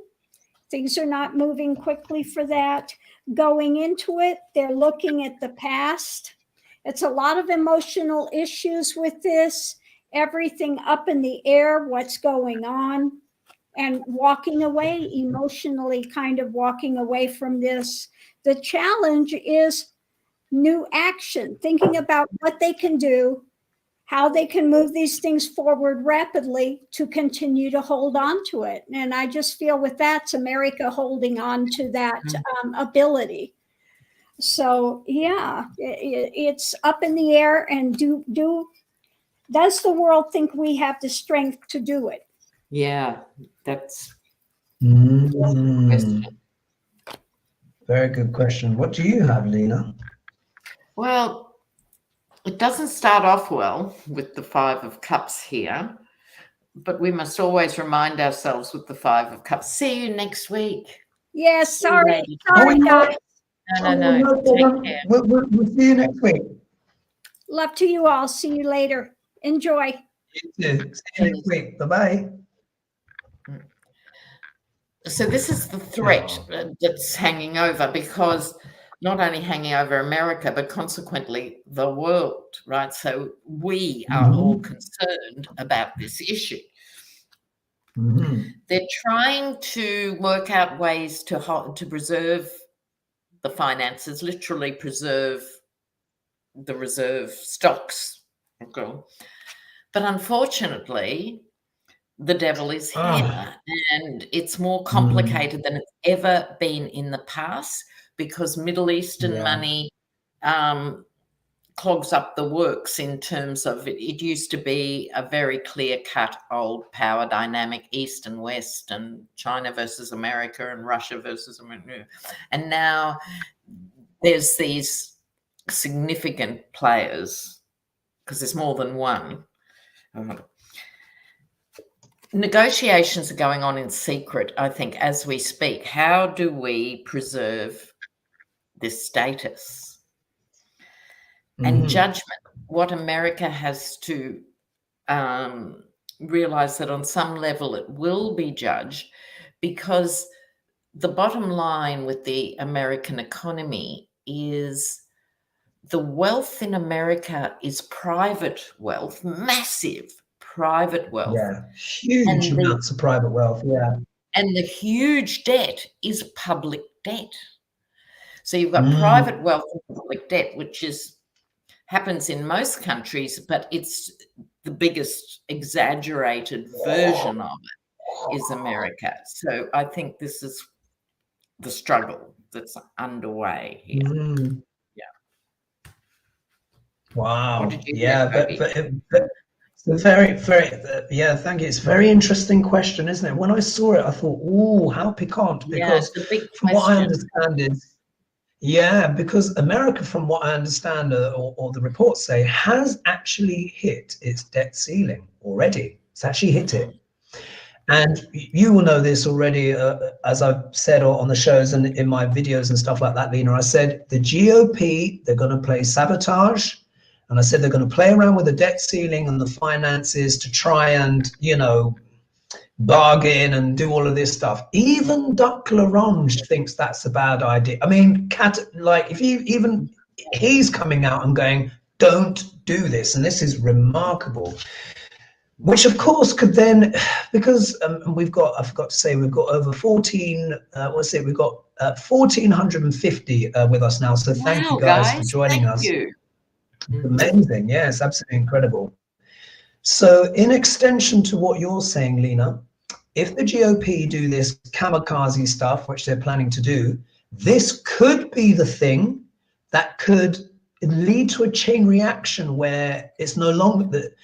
Things are not moving quickly for that. Going into it, they're looking at the past. It's a lot of emotional issues with this. Everything up in the air, what's going on, and walking away emotionally, kind of walking away from this. The challenge is new action, thinking about what they can do, how they can move these things forward rapidly to continue to hold on to it. And I just feel with that's America holding on to that ability. So yeah, it's up in the air. And does the world think we have the strength to do it? Yeah, that's very good question. What do you have, Lena? Well, it doesn't start off well with the Five of Cups here, but we must always remind ourselves with the Five of Cups. See you next week. Yes, sorry, guys. No. Take care. We'll see you next week. Love to you all. See you later. Enjoy. You too. See you next week. Bye-bye. So this is the threat that's hanging over, because not only hanging over America, but consequently the world, right? So we are all concerned about this issue. They're trying to work out ways to preserve the finances, literally preserve the reserve stocks. Okay. But unfortunately, the devil is here, and it's more complicated than it's ever been in the past, because Middle Eastern money clogs up the works in terms of it used to be a very clear-cut old power dynamic, East and West, and China versus America and Russia versus America. And now there's these significant players, because there's more than one. Negotiations are going on in secret, I think, as we speak. How do we preserve this status? And judgment, what America has to realize that on some level it will be judged, because the bottom line with the American economy is the wealth in America is private wealth, massive private wealth. Yeah, huge amounts of private wealth, yeah. And the huge debt is public debt. So you've got private wealth and public debt, which happens in most countries, but it's the biggest exaggerated version of it is America. So I think this is the struggle that's underway here. Yeah. Wow. Yeah, but it's a very, yeah, thank you. It's a very interesting question, isn't it? When I saw it, I thought, ooh, how piquant, because from what I understand is, yeah, because America, from what I understand, or the reports say, has actually hit its debt ceiling already. It's actually hit it. And you will know this already, as I've said on the shows and in my videos and stuff like that, Lena. I said the GOP, they're going to play sabotage. And I said they're going to play around with the debt ceiling and the finances to try and, you know, bargain and do all of this stuff. Even Duck Larange thinks that's a bad idea. I mean, he's coming out and going, don't do this. And this is remarkable, which of course could then, because we've got, I forgot to say, we've got over 1,450 with us now. So thank you guys for joining us. Amazing. Yes, absolutely incredible. So in extension to what you're saying, Lena, if the GOP do this kamikaze stuff, which they're planning to do, this could be the thing that could lead to a chain reaction where it's no longer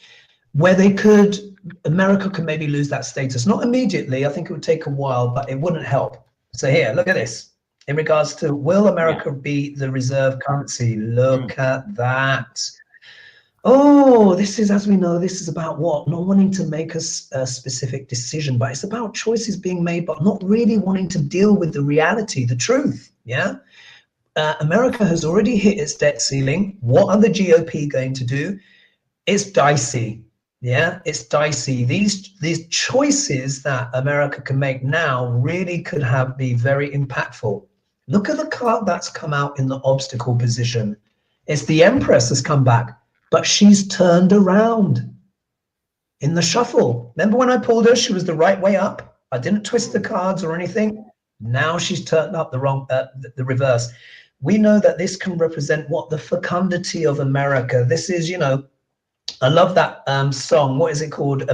America could maybe lose that status. Not immediately, I think it would take a while, but it wouldn't help. So here, look at this. In regards to, will America be the reserve currency? Look at that. Oh, this is, as we know, this is about what? Not wanting to make a specific decision, but it's about choices being made, but not really wanting to deal with the reality, the truth, yeah? America has already hit its debt ceiling. What are the GOP going to do? It's dicey, yeah? It's dicey. These choices that America can make now really could be very impactful. Look at the card that's come out in the obstacle position. It's the Empress has come back, but she's turned around in the shuffle. Remember when I pulled her, she was the right way up. I didn't twist the cards or anything. Now she's turned up the reverse. We know that this can represent what? The fecundity of America. This is, you know, I love that song. What is it called?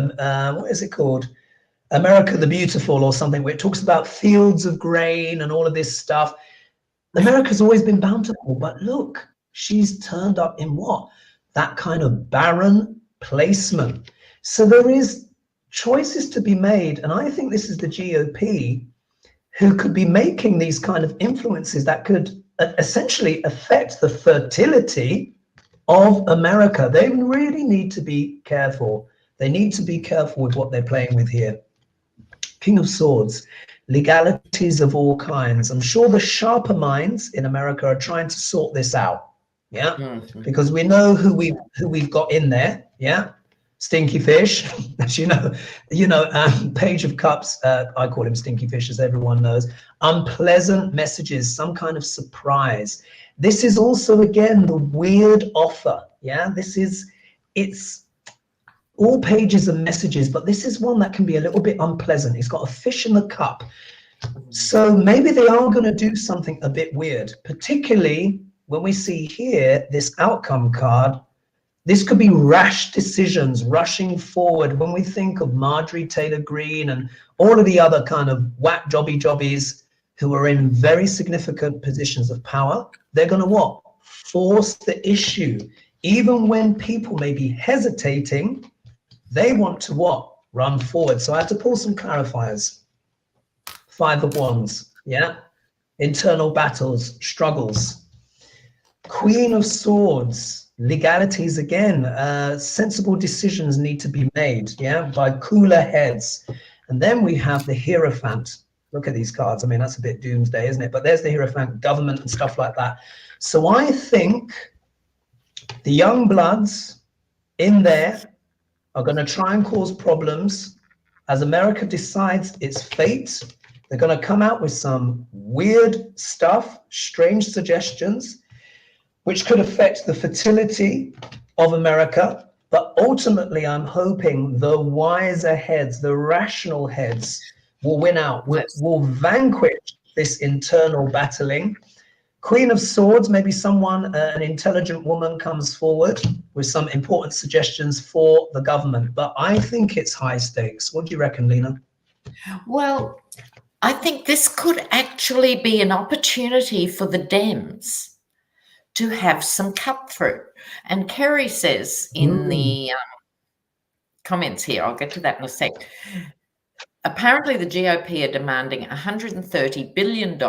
America the Beautiful or something, where it talks about fields of grain and all of this stuff. America's always been bountiful, but look, she's turned up in what? That kind of barren placement. So there is choices to be made. And I think this is the GOP who could be making these kind of influences that could essentially affect the fertility of America. They really need to be careful. They need to be careful with what they're playing with here. King of Swords, legalities of all kinds. I'm sure the sharper minds in America are trying to sort this out, yeah, because we know who we've got in there, yeah. Stinky Fish, as you know, Page of Cups. I call him Stinky Fish, as everyone knows. Unpleasant messages, some kind of surprise. This is also again the weird offer, yeah. It's all pages and messages, but this is one that can be a little bit unpleasant. It's got a fish in the cup. So maybe they are going to do something a bit weird, particularly when we see here this outcome card. This could be rash decisions, rushing forward. When we think of Marjorie Taylor Greene and all of the other kind of whack jobbies who are in very significant positions of power, they're going to what? Force the issue even when people may be hesitating, they want to what? Run forward. So I had to pull some clarifiers. 5 of Wands, yeah? Internal battles, struggles. Queen of Swords, legalities again. Sensible decisions need to be made, yeah? By cooler heads. And then we have the Hierophant. Look at these cards. I mean, that's a bit doomsday, isn't it? But there's the Hierophant, government and stuff like that. So I think the young bloods in there are going to try and cause problems as America decides its fate. They're going to come out with some weird stuff, strange suggestions, which could affect the fertility of America. But ultimately, I'm hoping the wiser heads, the rational heads will win out, will vanquish this internal battling. Queen of Swords, maybe someone, an intelligent woman comes forward with some important suggestions for the government. But I think it's high stakes. What do you reckon, Lena? Well, I think this could actually be an opportunity for the Dems to have some cut through. And Kerry says in the comments here, I'll get to that in a sec, apparently the GOP are demanding $130 billion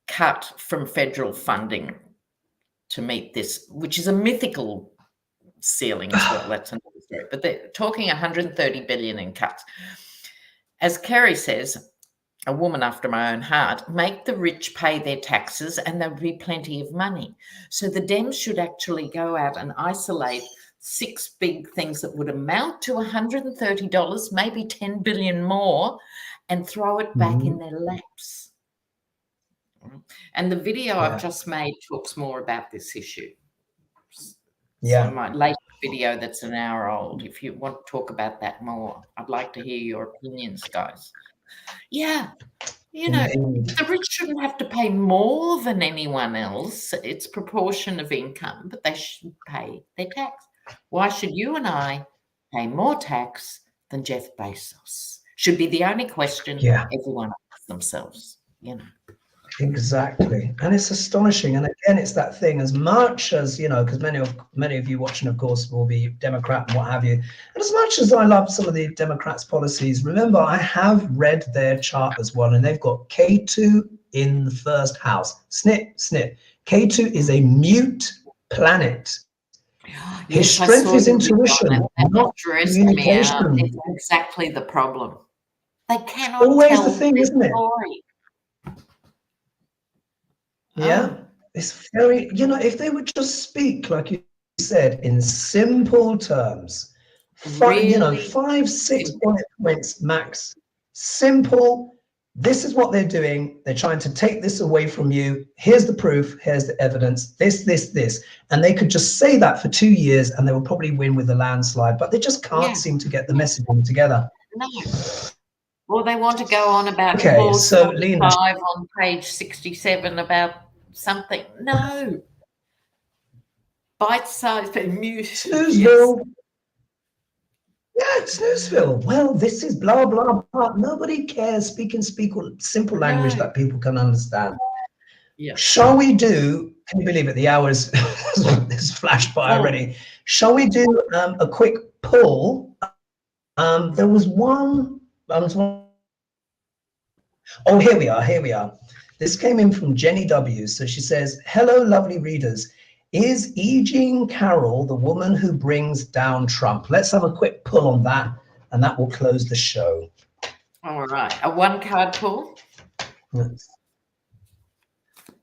cut from federal funding to meet this, which is a mythical ceiling as well. That's another story. But they're talking $130 billion in cuts. As Kerry says, a woman after my own heart, make the rich pay their taxes and there will be plenty of money. So the Dems should actually go out and isolate 6 big things that would amount to $130, maybe 10 billion more, and throw it back in their laps. And the video I've just made talks more about this issue. Yeah. So my latest video that's an hour old, if you want to talk about that more, I'd like to hear your opinions, guys. Yeah, you know, the rich shouldn't have to pay more than anyone else. It's proportion of income, but they should pay their tax. Why should you and I pay more tax than Jeff Bezos? Should be the only question everyone asks themselves, you know. Exactly. And it's astonishing. And again, it's that thing, as much as, you know, because many of you watching, of course, will be Democrat and what have you. And as much as I love some of the Democrats' policies, remember, I have read their chart as well, and they've got K2 in the first house. Snip, snip. K2 is a mute planet. His strength is intuition, not communication. It's exactly the problem. They cannot always tell the thing, isn't it? Story. Yeah, it's very, you know, if they would just speak, like you said, in simple terms, you know, 5-6 bullet points max, simple. This is what they're doing. They're trying to take this away from you. Here's the proof. Here's the evidence. This. And they could just say that for 2 years and they will probably win with a landslide, but they just can't seem to get the messaging together. No. Well, they want to go on about clause so Lena, 5 on page 67 about something. No. Bite-sized, but mute. Snoozeville. Yeah, Snoozeville. Well, this is blah, blah, blah. Nobody cares. Speak simple language that people can understand. Yeah. Shall we do, can you believe it, the hours is flashed by already. Shall we do a quick poll? There was one. Oh, here we are. This came in from Jenny W. So she says, hello, lovely readers. Is E. Jean Carroll the woman who brings down Trump? Let's have a quick pull on that, and that will close the show. All right. A 1-card pull?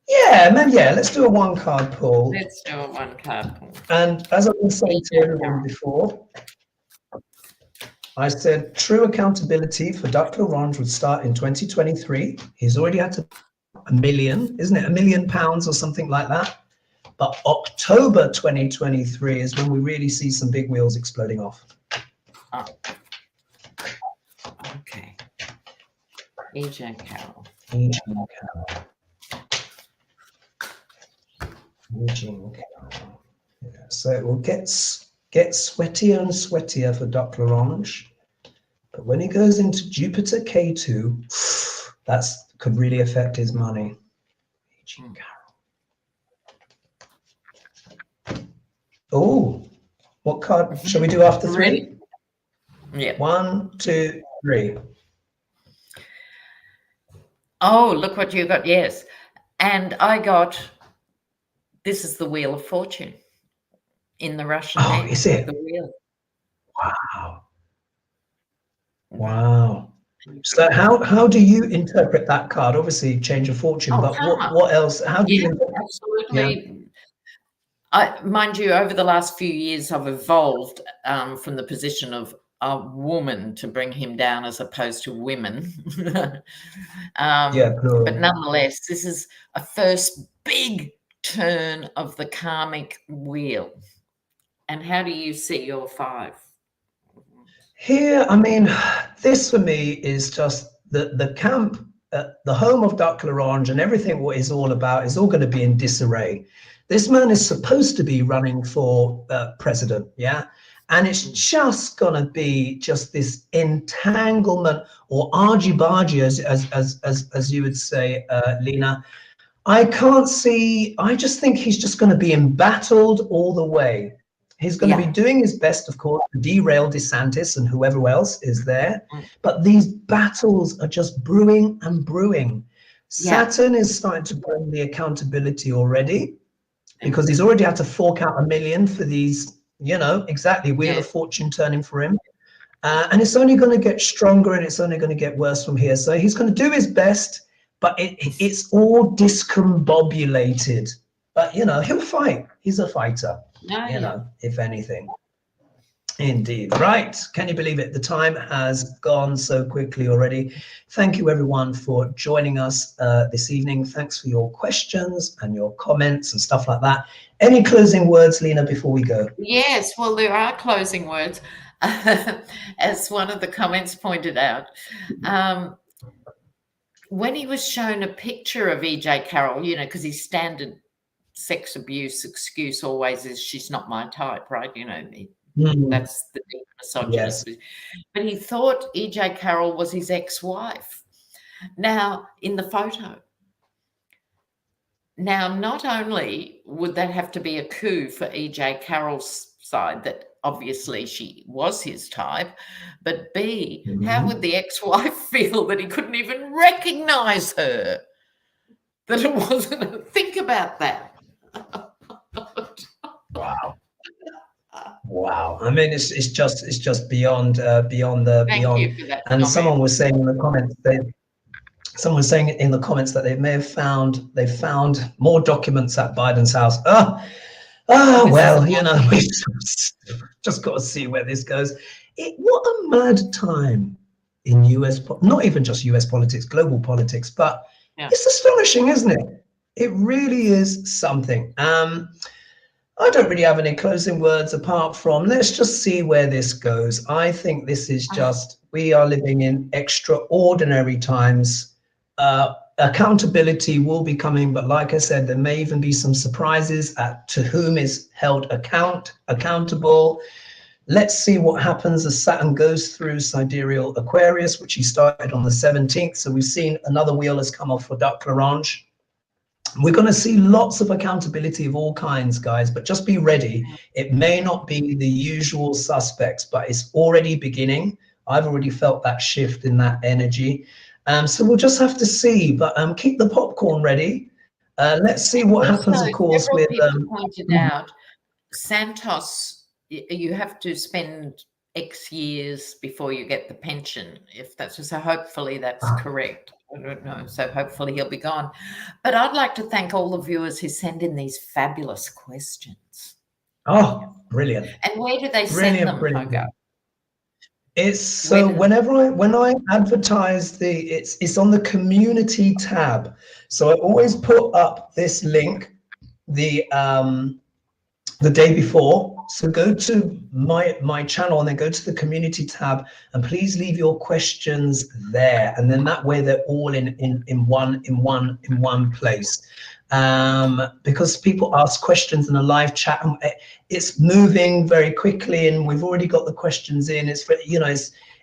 Yeah, let's do a 1-card pull. Let's do a 1-card pull. And as I've been saying to everyone before, I said true accountability for Dr. Orange would start in 2023. He's already had to $1 million, isn't it? £1 million or something like that. But October 2023 is when we really see some big wheels exploding off. Oh. Okay. E. Jean Carroll. E. Jean Carroll. E. Jean Carroll. Yeah, so it will get sweatier and sweatier for Dr. Orange. But when he goes into Jupiter K2, that could really affect his money. E. Jean Carroll. Oh, what card shall we do after 3? Ready? Yeah. 1, 2, 3. Oh, look what you got. Yes. And I got, this is the Wheel of Fortune in the Russian Oh, deck. is it? The wheel. Wow. Wow. So how do you interpret that card? Obviously, change of fortune, Oh, but karma. what else? How do you? Absolutely. Mind you, over the last few years, I've evolved from the position of a woman to bring him down as opposed to women. Plural. But nonetheless, this is a first big turn of the karmic wheel. And how do you see your 5? Here, I mean, this for me is just the camp, the home of Duck L'Orange, and everything what is all about is all going to be in disarray. This man is supposed to be running for president, yeah? And it's just going to be just this entanglement, or argy-bargy, as you would say, Lena. I can't see, I just think he's just going to be embattled all the way. He's going to be doing his best, of course, to derail DeSantis and whoever else is there. But these battles are just brewing and brewing. Saturn is starting to bring the accountability already, because he's already had to fork out $1 million for these, you know, exactly, Wheel of Fortune turning for him. And it's only going to get stronger, and it's only going to get worse from here. So he's going to do his best, but it's all discombobulated. But, you know, he'll fight. He's a fighter, you know, if anything. Indeed. Right. Can you believe it? The time has gone so quickly already. Thank you, everyone, for joining us this evening. Thanks for your questions and your comments and stuff like that. Any closing words, Lena, before we go? Yes, well, there are closing words, as one of the comments pointed out. When he was shown a picture of E.J. Carroll, you know, because his standard sex abuse excuse always is, she's not my type, right? You know, that's the deep misogynist. Yes. But he thought E.J. Carroll was his ex-wife. Now, in the photo. Now, not only would that have to be a coup for E.J. Carroll's side, that obviously she was his type, but B, how would the ex-wife feel that he couldn't even recognize her? That it wasn't. Think about that. Wow. Wow. I mean, it's just beyond Thank you for that and comment. Someone was saying in the comments that they may have found more documents at Biden's house. Well, you know, we just got to see where this goes. What a mad time in US, not even just US politics, global politics, but it's astonishing, isn't it? It really is something. I don't really have any closing words apart from, let's just see where this goes. I think this is just, we are living in extraordinary times. Accountability will be coming, but like I said, there may even be some surprises to whom is held accountable. Let's see what happens as Saturn goes through sidereal Aquarius, which he started on the 17th. So we've seen another wheel has come off for Duck L'Orange. We're going to see lots of accountability of all kinds, guys, but just be ready. It may not be the usual suspects, but it's already beginning. I've already felt that shift in that energy. So we'll just have to see, but keep the popcorn ready. Let's see what happens, of course, with pointed out, Santos, you have to spend X years before you get the pension, if that's so. Hopefully that's correct. I don't know. So hopefully he'll be gone. But I'd like to thank all the viewers who send in these fabulous questions. Oh, brilliant. And where do they send them, Hogarth? It's so when I advertise it's on the community tab. So I always put up this link the day before. So go to my channel and then go to the community tab and please leave your questions there. And then that way they're all in one place. Because people ask questions in a live chat, and it's moving very quickly, and we've already got the questions in. It's, you know,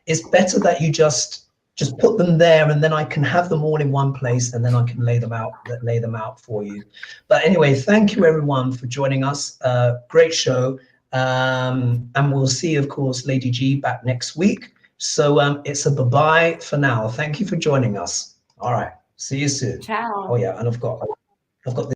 it's better that you just just put them there, and then I can have them all in one place, and then I can lay them out for you. But anyway, thank you everyone for joining us. Great show. And we'll see, of course, Lady G back next week. So it's a bye-bye for now. Thank you for joining us. All right. See you soon. Ciao. Oh yeah, and I've got